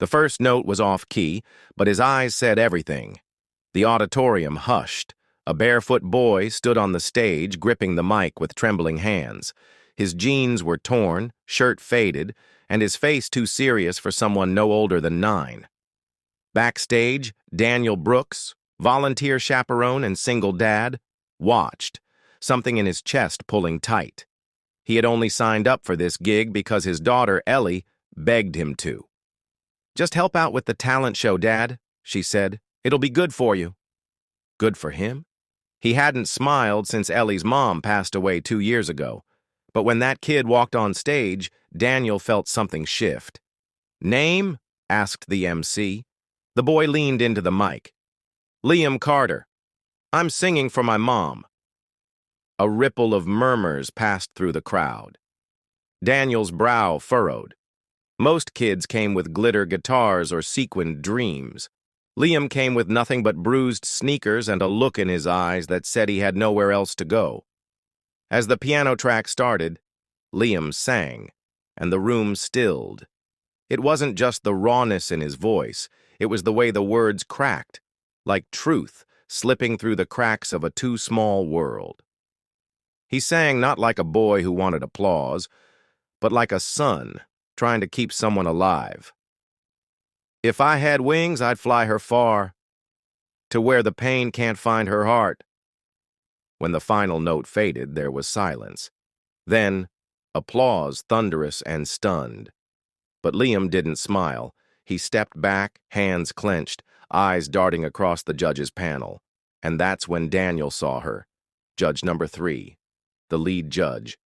The first note was off-key, but his eyes said everything. The auditorium hushed. A barefoot boy stood on the stage, gripping the mic with trembling hands. His jeans were torn, shirt faded, and his face too serious for someone no older than 9. Backstage, Daniel Brooks, volunteer chaperone and single dad, watched, something in his chest pulling tight. He had only signed up for this gig because his daughter, Ellie, begged him to. "Just help out with the talent show, Dad," she said. "It'll be good for you." Good for him? He hadn't smiled since Ellie's mom passed away 2 years ago. But when that kid walked on stage, Daniel felt something shift. "Name?" asked the MC. The boy leaned into the mic. "Liam Carter. I'm singing for my mom." A ripple of murmurs passed through the crowd. Daniel's brow furrowed. Most kids came with glitter guitars or sequined dreams. Liam came with nothing but bruised sneakers and a look in his eyes that said he had nowhere else to go. As the piano track started, Liam sang, and the room stilled. It wasn't just the rawness in his voice, it was the way the words cracked, like truth slipping through the cracks of a too small world. He sang not like a boy who wanted applause, but like a son trying to keep someone alive. "If I had wings, I'd fly her far, to where the pain can't find her heart." When the final note faded, there was silence. Then, applause, thunderous and stunned. But Liam didn't smile. He stepped back, hands clenched, eyes darting across the judges' panel. And that's when Daniel saw her, judge number 3, the lead judge,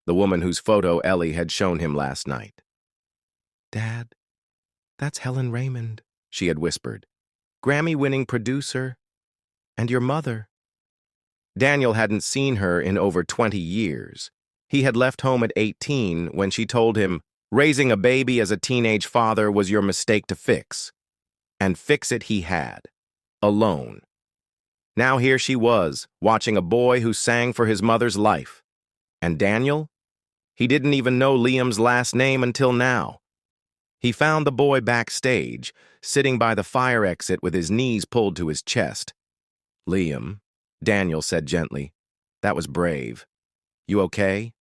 the woman whose photo Ellie had shown him last night. "Dad, that's Helen Raymond," she had whispered. "Grammy-winning producer, and your mother." Daniel hadn't seen her in over 20 years. He had left home at 18 when she told him, "Raising a baby as a teenage father was your mistake to fix." And fix it he had, alone. Now here she was, watching a boy who sang for his mother's life. And Daniel? He didn't even know Liam's last name until now. He found the boy backstage, sitting by the fire exit with his knees pulled to his chest. "Liam," Daniel said gently, "that was brave. You okay?"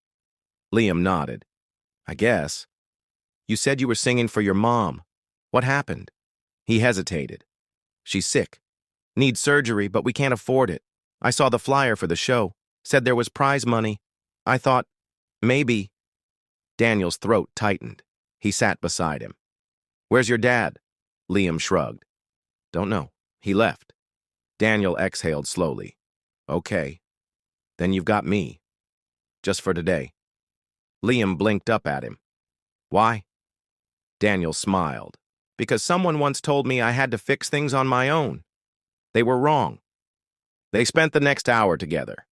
Liam nodded. "I guess. You said you were singing for your mom. What happened?" He hesitated. "She's sick. Needs surgery, but we can't afford it. I saw the flyer for the show. Said there was prize money. I thought, maybe." Daniel's throat tightened. He sat beside him. "Where's your dad?" Liam shrugged. "Don't know. He left." Daniel exhaled slowly. "Okay. Then you've got me. Just for today." Liam blinked up at him. "Why?" Daniel smiled. "Because someone once told me I had to fix things on my own. They were wrong." They spent the next hour together.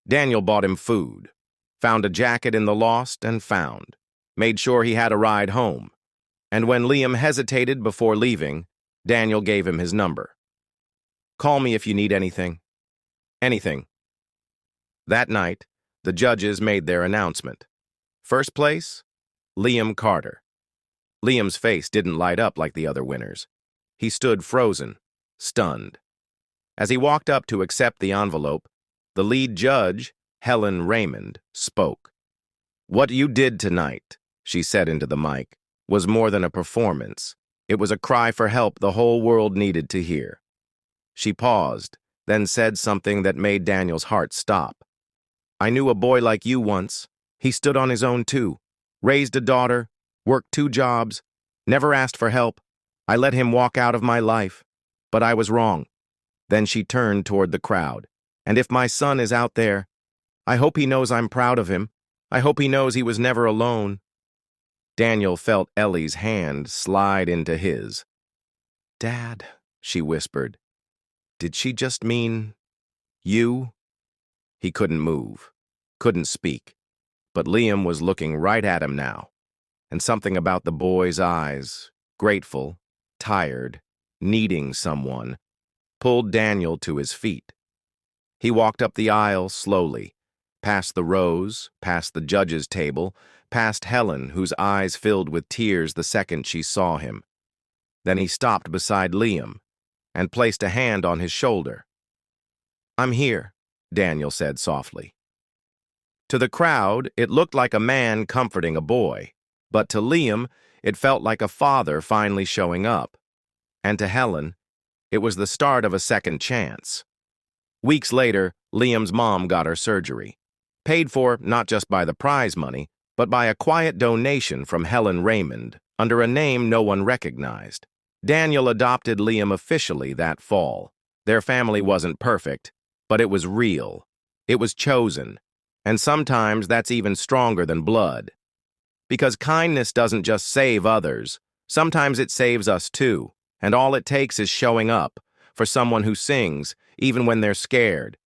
Daniel bought him food, found a jacket in the lost and found, made sure he had a ride home. And when Liam hesitated before leaving, Daniel gave him his number. "Call me if you need anything." "Anything." That night, the judges made their announcement. First place, Liam Carter. Liam's face didn't light up like the other winners. He stood frozen, stunned. As he walked up to accept the envelope, the lead judge, Helen Raymond, spoke. "What you did tonight," she said into the mic, "was more than a performance. It was a cry for help the whole world needed to hear." She paused, then said something that made Daniel's heart stop. "I knew a boy like you once. He stood on his own too. Raised a daughter, worked 2 jobs, never asked for help. I let him walk out of my life. But I was wrong." Then she turned toward the crowd. "And if my son is out there, I hope he knows I'm proud of him. I hope he knows he was never alone." Daniel felt Ellie's hand slide into his. "Dad," she whispered. "Did she just mean you?" He couldn't move, couldn't speak. But Liam was looking right at him now. And something about the boy's eyes, grateful, tired, needing someone, pulled Daniel to his feet. He walked up the aisle slowly, past the rows, past the judge's table, past Helen, whose eyes filled with tears the second she saw him. Then he stopped beside Liam and placed a hand on his shoulder. "I'm here," Daniel said softly. To the crowd, it looked like a man comforting a boy, but to Liam, it felt like a father finally showing up. And to Helen, it was the start of a second chance. Weeks later, Liam's mom got her surgery, paid for not just by the prize money, but by a quiet donation from Helen Raymond under a name no one recognized. Daniel adopted Liam officially that fall. Their family wasn't perfect, but it was real. It was chosen. And sometimes that's even stronger than blood. Because kindness doesn't just save others, sometimes it saves us too. And all it takes is showing up for someone who sings, even when they're scared,